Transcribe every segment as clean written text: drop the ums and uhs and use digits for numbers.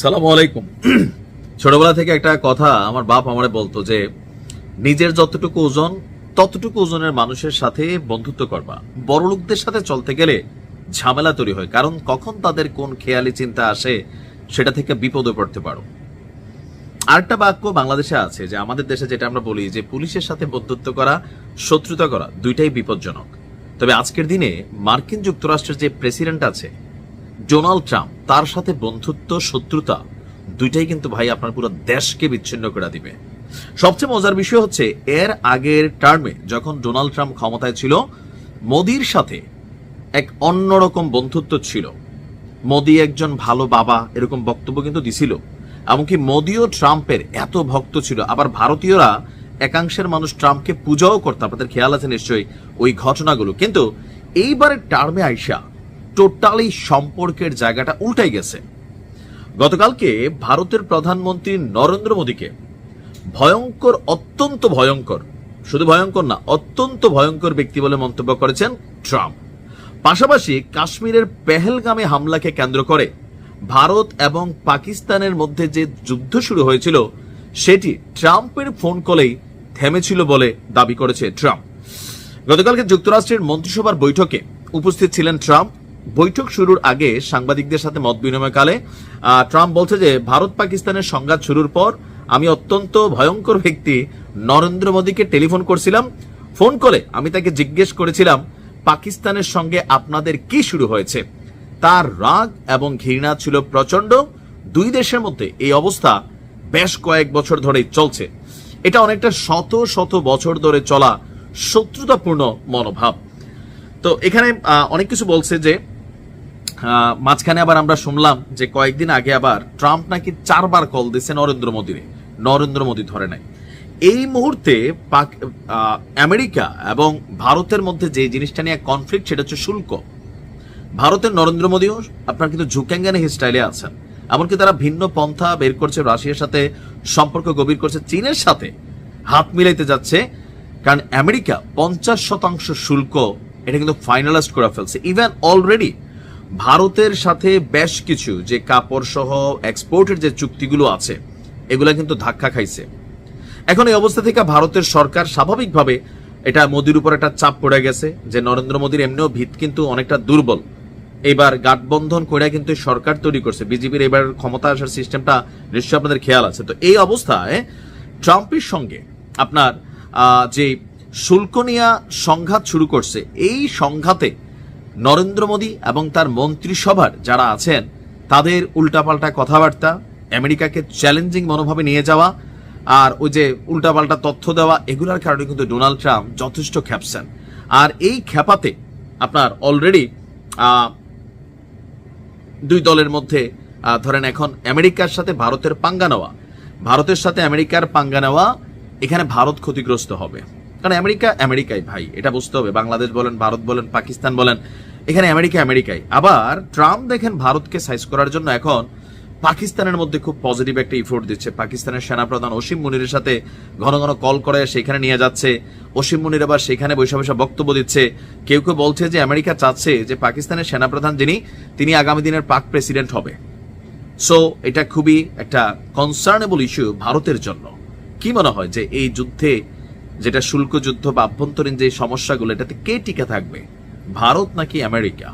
সালামু আলাইকুম। ছোটবেলা থেকে একটা কথা আমার বাপ আমারে বলতো যে নিজের যতটুকু ওজন ততটুকু ওজনের মানুষের সাথে বন্ধুত্ব করবা। বড় লোকদের সাথে চলতে গেলে ঝামেলা তৈরি হয়, কারণ কখন তাদের কোন খেয়ালি চিন্তা আসে সেটা থেকে বিপদে পড়তে পারো। আরেকটা বাক্য বাংলাদেশে আছে যে আমাদের দেশে যেটা আমরা বলি যে পুলিশের সাথে বন্ধুত্ব করা, শত্রুতা করা দুইটাই বিপজ্জনক। তবে আজকের দিনে মার্কিন যুক্তরাষ্ট্রের যে প্রেসিডেন্ট আছে ডোনাল্ড ট্রাম্প, তার সাথে বন্ধুত্ব শত্রুতা দুইটাই কিন্তু ভাই আপনার পুরো দেশকে বিচ্ছিন্ন করে দিবে। সবচেয়ে মজার বিষয় হচ্ছে এর আগের টার্মে যখন ডোনাল্ড ট্রাম্প ক্ষমতায় ছিল, মোদির সাথে এক অন্যরকম বন্ধুত্ব ছিল। মোদি একজন ভালো বাবা এরকম বক্তব্য কিন্তু দিছিল, এমনকি মোদিও ট্রাম্পের এত ভক্ত ছিল। আবার ভারতীয়রা একাংশের মানুষ ট্রাম্পকে পূজাও করতো, আপনাদের খেয়াল আছে নিশ্চয়ই ওই ঘটনাগুলো। কিন্তু এইবারের টার্মে আইসা টোটালি সম্পর্কের জায়গাটা উল্টাই গেছে। গতকালকে ভারতের প্রধানমন্ত্রী নরেন্দ্র মোদীকে ভয়ঙ্কর, অত্যন্ত ভয়ঙ্কর, শুধু ভয়ঙ্কর না অত্যন্ত ভয়ঙ্কর ব্যক্তি বলে মন্তব্য করেছেন ট্রাম্প। পাশাপাশি কাশ্মীরের পেহেলগামে হামলাকে কেন্দ্র করে ভারত এবং পাকিস্তানের মধ্যে যে যুদ্ধ শুরু হয়েছিল সেটি ট্রাম্পের ফোন কলেই থেমেছিল বলে দাবি করেছে ট্রাম্প। গতকালকে যুক্তরাষ্ট্রের মন্ত্রিসভার বৈঠকে উপস্থিত ছিলেন ট্রাম্প। বৈঠক শুরুর আগে সাংবাদিকদের সাথে মত বিনিময়কালে ট্রাম্প বলছে যে ভারত পাকিস্তানের সংঘাত শুরুর পর আমি অত্যন্ত ভয়ঙ্কর ব্যক্তি নরেন্দ্র মোদীকে টেলিফোন করছিলাম। ফোন কলে আমি তাকে জিজ্ঞেস করেছিলাম পাকিস্তানের সঙ্গে আপনাদের কি শুরু হয়েছে। তার রাগ এবং ঘৃণা ছিল প্রচন্ড। দুই দেশের মধ্যে এই অবস্থা বেশ কয়েক বছর ধরেই চলছে। এটা অনেকটা শত শত বছর ধরে চলা শত্রুতাপূর্ণ মনোভাব। তো এখানে অনেক কিছু বলছে যে মাঝখানে আবার আমরা শুনলাম যে কয়েকদিন আগে আবার ট্রাম্প নাকি 4 বার কল দিয়েছে নরেন্দ্র মোদীরে, নরেন্দ্র মোদী ধরে নাই। এই মুহূর্তে আমেরিকা এবং ভারতের মধ্যে যে জিনিসটা নিয়ে কনফ্লিক্ট সেটা হচ্ছে শুল্ক। ভারতের নরেন্দ্র মোদীও আপনার কিন্তু ঝুঁকেঙ্গানি স্টাইলে আছেন, এমনকি তারা ভিন্ন পন্থা বের করছে, রাশিয়ার সাথে সম্পর্ক গভীর করছে, চীনের সাথে হাত মিলাইতে যাচ্ছে। কারণ আমেরিকা 50% শুল্ক এটা কিন্তু ফাইনালাইজ করে ফেলছে। ইভেন অলরেডি ভারতের সাথে বেশ কিছু যে কাপড় সহ এক্সপোর্টের যে চুক্তিগুলো আছে এগুলা কিন্তু ধাক্কা খাইছে। এখন এই অবস্থা থেকে ভারতের সরকার স্বাভাবিকভাবে এটা মোদির উপর একটা চাপ পড়ে গেছে যে নরেন্দ্র মোদীর এমনিও ভিত কিন্তু অনেকটা দুর্বল। এবার গাঠবন্ধন করে কিন্তু সরকার তৈরি করছে বিজেপির। এবার ক্ষমতা আসার সিস্টেমটা নিশ্চয়ই আপনাদের খেয়াল আছে। তো এই অবস্থায় ট্রাম্পের সঙ্গে আপনার যে শুল্ক নিয়ে সংঘাত শুরু করছে, এই সংঘাতে নরেন্দ্র মোদী এবং তার মন্ত্রিসভার যারা আছেন তাদের উল্টাপাল্টা কথাবার্তা, আমেরিকাকে চ্যালেঞ্জিং মনোভাবে নিয়ে যাওয়া আর ওই যে উল্টাপাল্টা তথ্য দেওয়া, এগুলোর কারণে কিন্তু ডোনাল্ড ট্রাম্প যথেষ্ট খেপছেন। আর এই খেপাতে আপনার অলরেডি দুই দলের মধ্যে ধরেন এখন আমেরিকার সাথে ভারতের পাঙ্গা নেওয়া, ভারতের সাথে আমেরিকার পাঙ্গা নেওয়া, এখানে ভারত ক্ষতিগ্রস্ত হবে। কারণ আমেরিকা আমেরিকাই ভাই, এটা বুঝতে হবে। বাংলাদেশ বলেন, ভারত বলেন, পাকিস্তান বলেন, এখানে আমেরিকা আমেরিকাই। আবার ট্রাম্প দেখেন ভারতকে সাইজ করার জন্য এখন পাকিস্তানের মধ্যে খুব পজিটিভ একটা ইফোর্ট দিচ্ছে। পাকিস্তানের সেনাপ্রধান অসীম মুনিরের সাথে ঘন ঘন কল করে সেখানে নিয়ে যাচ্ছে। অসীম মুনির আবার সেখানে বসে বসে বক্তব্য দিচ্ছে। কেউ কেউ বলছে যে আমেরিকা চাচ্ছে যে পাকিস্তানের সেনাপ্রধান তিনি আগামী দিনের পাক প্রেসিডেন্ট হবে। সো এটা খুবই একটা কনসার্নেবল ইস্যু ভারতের জন্য। কি মনে হয় যে এই যুদ্ধে, যেটা শুল্ক যুদ্ধ বা আভ্যন্তরীণ যে সমস্যাগুলো, এটাতে কে টিকে থাকবে, ভারত নাকি আমেরিকা?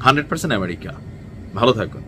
100% আমেরিকা। ভালো থাকুন।